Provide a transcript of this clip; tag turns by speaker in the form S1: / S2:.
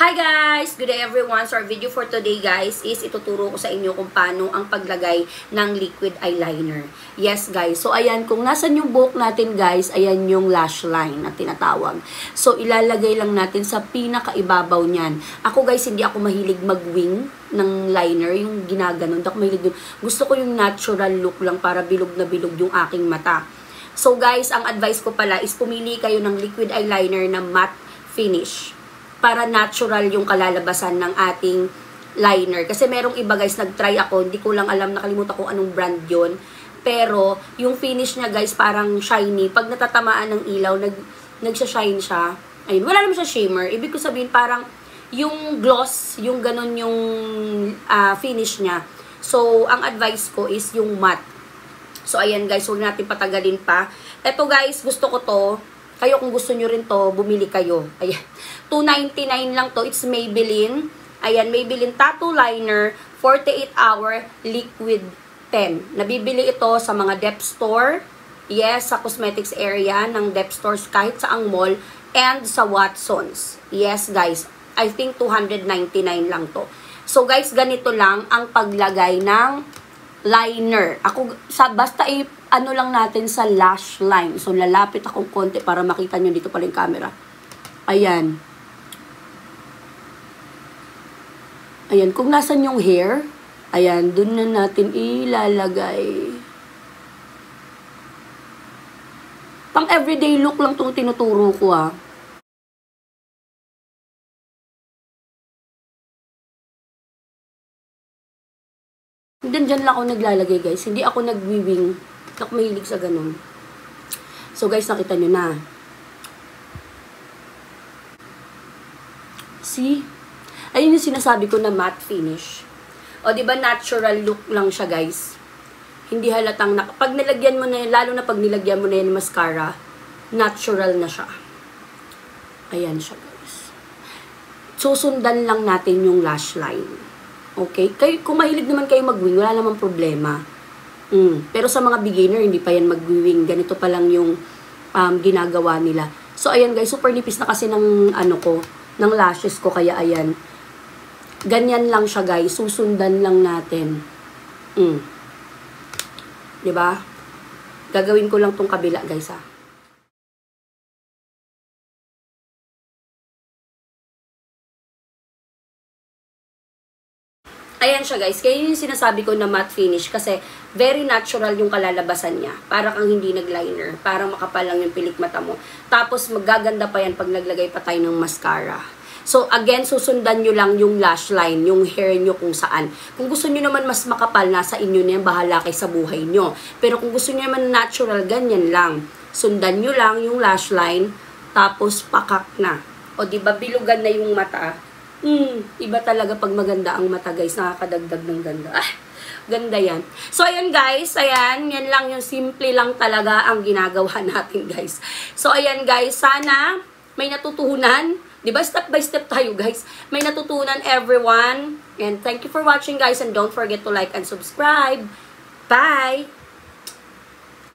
S1: Hi guys! Good day everyone! So our video for today guys is ituturo ko sa inyo kung paano ang paglagay ng liquid eyeliner. Yes guys, so ayan, kung nasan yung buhok natin guys, ayan yung lash line na tinatawag. So ilalagay lang natin sa pinakaibabaw niyan. Ako guys, hindi ako mahilig mag-wing ng liner, yung ginaganon. Hindi ako mahilig dun. Gusto ko yung natural look lang para bilog na bilog yung aking mata. So guys, ang advice ko pala is pumili kayo ng liquid eyeliner na matte finish, para natural yung kalalabasan ng ating liner. Kasi merong iba guys, nag-try ako, hindi ko lang alam, nakalimutan ko anong brand yon. Pero, yung finish niya guys, parang shiny. Pag natatamaan ng ilaw, nagsha-shine siya. Ayun, wala naman siya shimmer. Ibig ko sabihin, parang yung gloss, yung ganon yung finish niya. So, ang advice ko is yung matte. So, ayan guys, huwag natin patagalin pa. Eto guys, gusto ko to. Kayo kung gusto nyo rin to, bumili kayo. Ayan. $2.99 lang to. It's Maybelline. Ayan, Maybelline Tattoo Liner 48 Hour Liquid 10. Nabibili ito sa mga dep store. Yes, sa cosmetics area ng dep stores kahit sa ang mall. And sa Watsons. Yes, guys. I think $299 lang to. So, guys, ganito lang ang paglagay ng liner. Basta ano lang natin sa lash line. So, lalapit akong konti para makita nyo dito pala yung camera. Ayan. Ayan. Kung nasan yung hair, ayan, dun na natin ilalagay. Pang everyday look lang itong tinuturo ko ah. Dyan lang ako naglalagay guys. Hindi ako nag-weaving. Hindi ako mahilig sa ganun. So guys, nakita nyo na. See? Ayun yung sinasabi ko na matte finish. O diba natural look lang siya guys. Hindi halatang, pag nilagyan mo na yan, lalo na pag nilagyan mo na yan mascara, natural na siya. Ayan siya guys. Susundan lang natin yung lash line. Okay? Kung mahilig naman kayo mag-wing, wala namang problema. Pero sa mga beginner, hindi pa yan mag-wing. Ganito pa lang yung ginagawa nila. So, ayan guys, super nipis na kasi ng ng lashes ko. Kaya ayan. Ganyan lang siya guys. Susundan lang natin. Diba? Gagawin ko lang tong kabila guys ha. Ayan siya guys, kaya yung sinasabi ko na matte finish kasi very natural yung kalalabasan niya. Para kang hindi nag-liner, parang makapal lang yung pilik mata mo. Tapos magaganda pa yan pag naglagay pa tayo ng mascara. So again, susundan nyo lang yung lash line, yung hair nyo kung saan. Kung gusto nyo naman mas makapal, nasa inyo na yan, bahala kayo sa buhay nyo. Pero kung gusto nyo naman natural, ganyan lang. Sundan nyo lang yung lash line, tapos pakak na. O diba, bilugan na yung mata. Iba talaga pag maganda ang mata guys, nakakadagdag ng ganda. Ganda yan. So ayan guys, ayan, yan lang yung simple lang talaga ang ginagawa natin guys. So ayan guys, sana may natutunan. Diba step by step tayo guys. May natutunan everyone. And thank you for watching guys, and don't forget to like and subscribe. Bye!